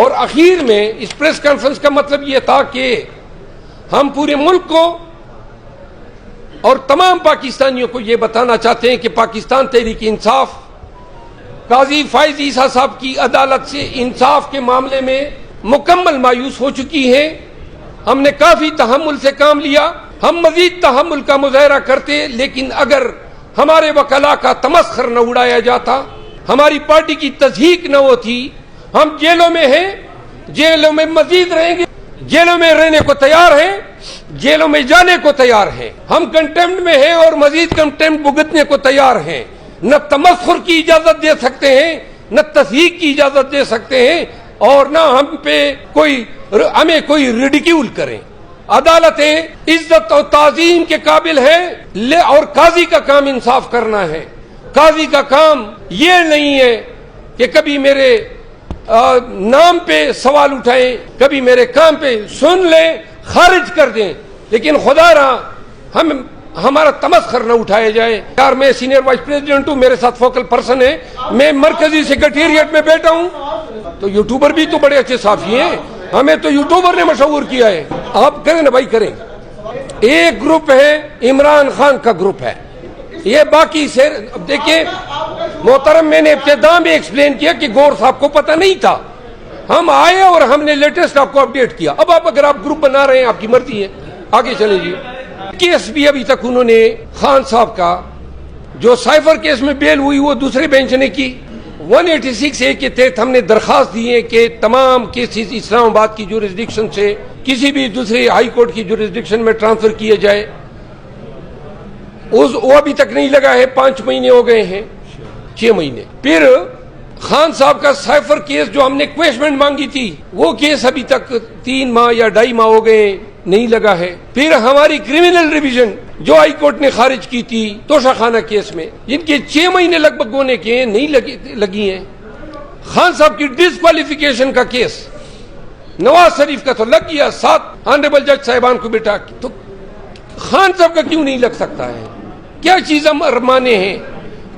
اور اخیر میں اس پریس کانفرنس کا مطلب یہ تھا کہ ہم پورے ملک کو اور تمام پاکستانیوں کو یہ بتانا چاہتے ہیں کہ پاکستان تحریک انصاف قاضی فائز عیسیٰ صاحب کی عدالت سے انصاف کے معاملے میں مکمل مایوس ہو چکی ہے. ہم نے کافی تحمل سے کام لیا, ہم مزید تحمل کا مظاہرہ کرتے, لیکن اگر ہمارے وکلاء کا تمسخر نہ اڑایا جاتا, ہماری پارٹی کی تضحیک نہ ہوتی. ہم جیلوں میں ہیں, جیلوں میں مزید رہیں گے, جیلوں میں رہنے کو تیار ہیں, جیلوں میں جانے کو تیار ہیں. ہم کنٹمپٹ میں ہیں اور مزید کنٹمپٹ بھگتنے کو تیار ہیں. نہ تمسخر کی اجازت دے سکتے ہیں, نہ تضحیک کی اجازت دے سکتے ہیں, اور نہ ہمیں کوئی ریڈیکیول کریں. عدالتیں عزت اور تعظیم کے قابل ہیں, اور قاضی کا کام انصاف کرنا ہے. قاضی کا کام یہ نہیں ہے کہ کبھی میرے نام پہ سوال اٹھائیں, کبھی میرے کام پہ سن لیں, خارج کر دیں, لیکن خدا رہا ہمارا تمسخر نہ اٹھایا جائے. یار میں سینئر وائس پریزیڈنٹ ہوں, میرے ساتھ فوکل پرسن ہے, میں مرکزی سیکریٹریٹ میں بیٹھا ہوں. تو یوٹیوبر بھی تو بڑے اچھے صحافی ہیں, ہمیں تو یوٹیوبر نے مشہور کیا ہے. آپ کریں نا بھائی, کریں. ایک گروپ ہے عمران خان کا گروپ ہے, یہ باقی سے دیکھیں محترم, میں نے ابتدا میں ایکسپلین کیا کہ گور صاحب کو پتہ نہیں تھا, ہم آئے اور ہم نے لیٹسٹ آپ کو اپڈیٹ کیا. اب آپ اگر آپ گروپ بنا رہے ہیں آپ کی مرضی ہے, آگے چلیں جی. کیس بھی ابھی تک انہوں نے خان صاحب کا جو سائفر کیس میں بیل ہوئی وہ دوسرے بینچ نے کی. 186A کے تحت ہم نے درخواست دی ہے کہ تمام کیسز اسلام آباد کی جورسڈکشن سے کسی بھی دوسری ہائی کورٹ کی جورسڈکشن میں ٹرانسفر کیے جائے. وہ ابھی تک نہیں لگا ہے, 5 مہینے ہو گئے ہیں, 6 مہینے. پھر خان صاحب کا سائفر کیس جو ہم نے کویشمنٹ مانگی تھی, وہ کیس ابھی تک 3 ماہ یا 2.5 ماہ ہو گئے, نہیں لگا ہے. پھر ہماری کرمنل ریویژن جو ہائی کورٹ نے خارج کی تھی توشہ خانہ کیس میں, جن کے 6 مہینے لگ بھگ ہونے کے نہیں لگی ہیں. خان صاحب کی ڈسکوالیفیکیشن کا کیس نواز شریف کا تو لگ گیا 7 آنریبل جج صاحبان کو بٹھا کے, تو خان صاحب کا کیوں نہیں لگ سکتا ہے؟ کیا چیز ہم ارمانے ہیں؟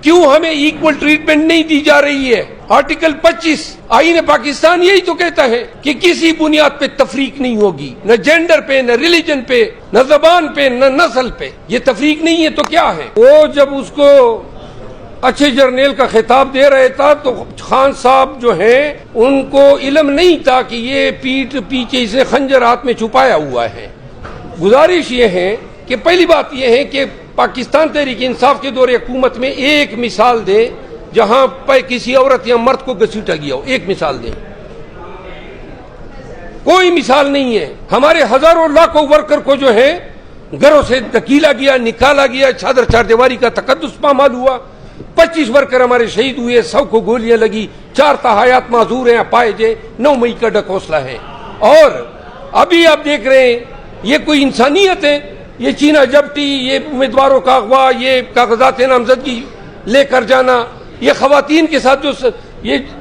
کیوں ہمیں ایکول ٹریٹمنٹ نہیں دی جا رہی ہے؟ آرٹیکل 25 آئین پاکستان یہی تو کہتا ہے کہ کسی بنیاد پہ تفریق نہیں ہوگی, نہ جینڈر پہ, نہ ریلیجن پہ, نہ زبان پہ, نہ نسل پہ. یہ تفریق نہیں ہے تو کیا ہے؟ وہ جب اس کو اچھے جرنیل کا خطاب دے رہے تھا تو خان صاحب جو ہیں ان کو علم نہیں تھا کہ یہ پیٹھ پیچھے سے خنجر ہاتھ میں چھپایا ہوا ہے. گزارش یہ ہے کہ پہلی بات یہ ہے کہ پاکستان تحریک انصاف کے دور حکومت میں ایک مثال دے جہاں پہ کسی عورت یا مرد کو گھسیٹا گیا ہو, ایک مثال دیں. کوئی مثال نہیں ہے. ہمارے ہزاروں لاکھوں ورکر کو جو ہے گھروں سے دھکیلا گیا, نکالا گیا, چادر چار دیواری کا تقدس پامال ہوا. 25 ورکر ہمارے شہید ہوئے, 100 کو گولیاں لگی, 4 تحایات معذور ہیں پائے جے. 9 مئی کا ڈک حوصلہ ہے. اور ابھی آپ دیکھ رہے ہیں یہ کوئی انسانیت ہے؟ یہ چینا جبٹی, یہ امیدواروں کا اغوا, یہ کاغذات نامزدگی لے کر جانا, یہ خواتین کے ساتھ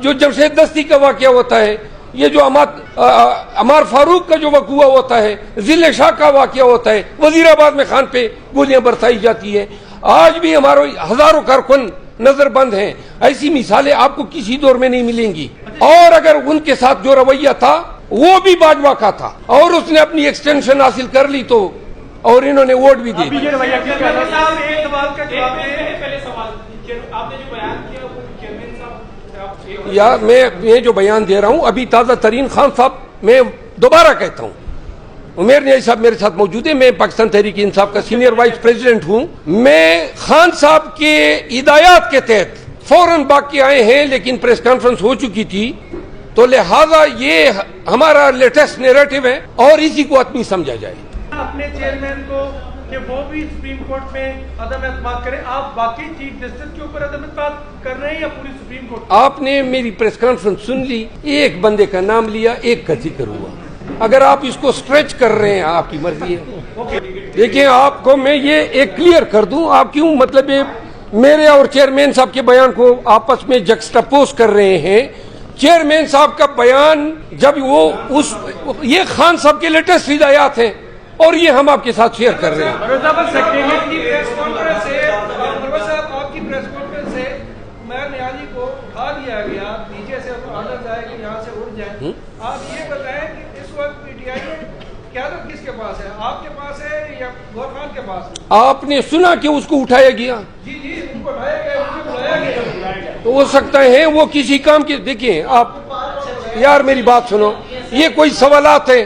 جو جمشید دستی کا واقعہ ہوتا ہے, یہ جو عمار فاروق کا جو واقعہ ہوتا ہے, ضلع شاہ کا واقعہ ہوتا ہے, وزیر آباد میں خان پہ گولیاں برسائی جاتی ہیں. آج بھی ہمارے ہزاروں کارکن نظر بند ہیں. ایسی مثالیں آپ کو کسی دور میں نہیں ملیں گی. اور اگر ان کے ساتھ جو رویہ تھا وہ بھی باجوہ کا تھا اور اس نے اپنی ایکسٹینشن حاصل کر لی تو, اور انہوں نے ووٹ بھی دی. یا میں جو بیان دے رہا ہوں ابھی تازہ ترین, خان صاحب میں دوبارہ کہتا ہوں, عمیر نیازی صاحب میرے ساتھ موجود ہیں, میں پاکستان تحریک انصاف کا سینئر وائس پریزیڈنٹ ہوں. میں خان صاحب کے ہدایات کے تحت فوراً باقی آئے ہیں, لیکن پریس کانفرنس ہو چکی تھی تو لہذا یہ ہمارا لیٹسٹ نیریٹو ہے اور اسی کو اتنی سمجھا جائے. اپنے چیئرمین کو کہ وہ بھی سپریم کورٹ میں عدم اعتماد کریں, آپ باقی چیف جسٹس کے اوپر عدم اعتماد کر رہے ہیں یا پوری سپریم کورٹ؟ آپ نے میری پریس کانفرنس سن لی, ایک بندے کا نام لیا, ایک کا ذکر ہوا. اگر آپ اس کو سٹریچ کر رہے ہیں آپ کی مرضی ہے. دیکھیں آپ کو میں یہ ایک کلیئر کر دوں, آپ کیوں مطلب میرے اور چیئرمین صاحب کے بیان کو آپس میں جکسٹاپوز کر رہے ہیں. چیئرمین صاحب کا بیان جب یہ خان صاحب کے لیٹسٹ ہدایات ہیں اور یہ ہم آپ کے ساتھ شیئر کر رہے ہیں. میں نیازی کو اٹھا دیا گیا نیچے سے, یہاں سے اڑ جائے, آپ یہ بتائیں کہ اس وقت پی ٹی آئی میں قیادت کس کے پاس ہے؟ آپ کے پاس ہے یا گور خان کے پاس ہے؟ آپ نے سنا کہ اس کو اٹھایا گیا؟ جی جی ان کو اٹھایا گیا، ان کو بلایا گیا. تو ہو سکتا ہے وہ کسی کام کی. دیکھیں آپ یار میری بات سنو، یہ کوئی سوالات ہیں،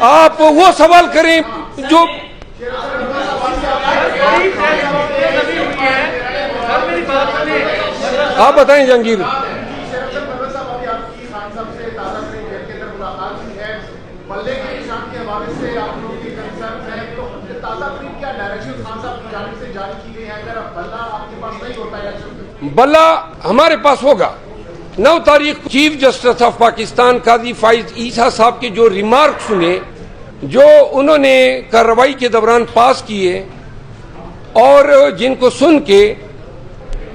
آپ وہ سوال کریں جو آپ بتائیں. جہانگیر بلہ ہمارے پاس ہوگا. 9 تاریخ چیف جسٹس آف پاکستان قاضی فائز عیسیٰ صاحب کے جو ریمارک سنے، جو انہوں نے کارروائی کے دوران پاس کیے، اور جن کو سن کے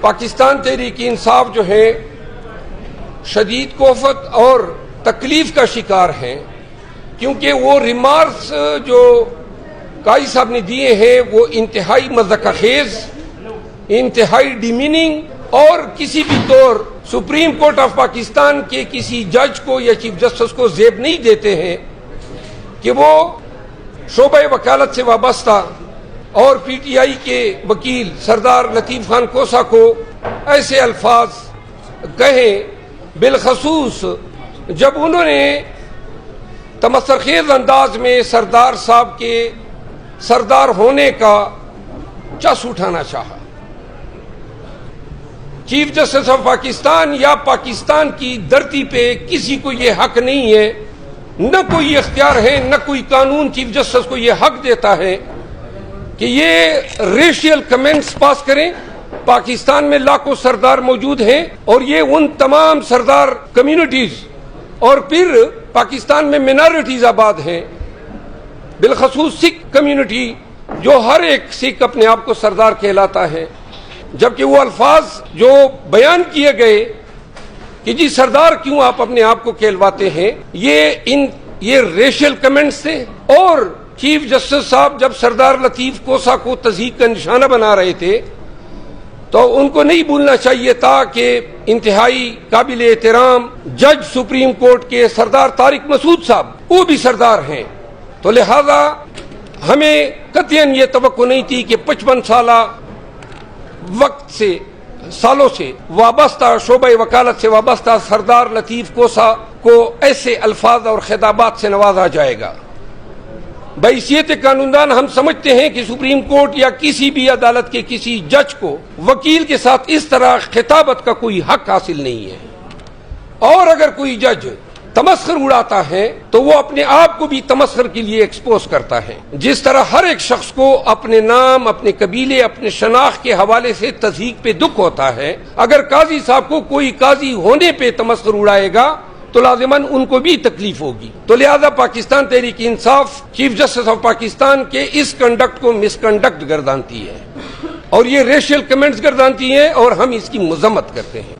پاکستان تحریک انصاف جو ہے شدید کوفت اور تکلیف کا شکار ہیں، کیونکہ وہ ریمارکس جو قاضی صاحب نے دیے ہیں وہ انتہائی مذاق خیز، انتہائی ڈیمیننگ، اور کسی بھی طور سپریم کورٹ آف پاکستان کے کسی جج کو یا چیف جسٹس کو زیب نہیں دیتے ہیں کہ وہ شعبہ وکالت سے وابستہ اور پی ٹی آئی کے وکیل سردار لطیف خان کوسا کو ایسے الفاظ کہیں، بالخصوص جب انہوں نے تمسخر خیز انداز میں سردار صاحب کے سردار ہونے کا چس اٹھانا چاہا. چیف جسٹس آف پاکستان یا پاکستان کی دھرتی پہ کسی کو یہ حق نہیں ہے، نہ کوئی اختیار ہے، نہ کوئی قانون چیف جسٹس کو یہ حق دیتا ہے کہ یہ ریشیل کمنٹس پاس کریں. پاکستان میں لاکھوں سردار موجود ہیں، اور یہ ان تمام سردار کمیونٹیز اور پھر پاکستان میں منارٹیز آباد ہیں، بالخصوص سکھ کمیونٹی، جو ہر ایک سکھ اپنے آپ کو سردار کہلاتا ہے. جبکہ وہ الفاظ جو بیان کیے گئے کہ جی سردار کیوں آپ اپنے آپ کو کہلواتے ہیں، یہ ریشل کمنٹس تھے. اور چیف جسٹس صاحب جب سردار لطیف کوسا کو تضحیک کا نشانہ بنا رہے تھے تو ان کو نہیں بھولنا چاہیے تھا کہ انتہائی قابل احترام جج سپریم کورٹ کے سردار طارق مسعود صاحب وہ بھی سردار ہیں. تو لہذا ہمیں قطعاً یہ توقع نہیں تھی کہ 55 سالہ وقت سے سالوں سے وابستہ شعبہ وکالت سے وابستہ سردار لطیف کوسا کو ایسے الفاظ اور خطابات سے نوازا جائے گا. بحیثیت قانوندان ہم سمجھتے ہیں کہ سپریم کورٹ یا کسی بھی عدالت کے کسی جج کو وکیل کے ساتھ اس طرح خطابت کا کوئی حق حاصل نہیں ہے. اور اگر کوئی جج تمسخر اڑاتا ہے تو وہ اپنے آپ کو بھی تمسخر کے لیے ایکسپوز کرتا ہے. جس طرح ہر ایک شخص کو اپنے نام، اپنے قبیلے، اپنے شناخت کے حوالے سے تضحیک پہ دکھ ہوتا ہے، اگر قاضی صاحب کو کوئی قاضی ہونے پہ تمسخر اڑائے گا تو لازماً ان کو بھی تکلیف ہوگی. تو لہذا Pakistan Tehreek Insaf chief justice of Pakistan کے اس کنڈکٹ کو مس کنڈکٹ گردانتی ہے، اور یہ ریشل کمنٹس گردانتی ہیں، اور ہم اس کی مذمت کرتے ہیں.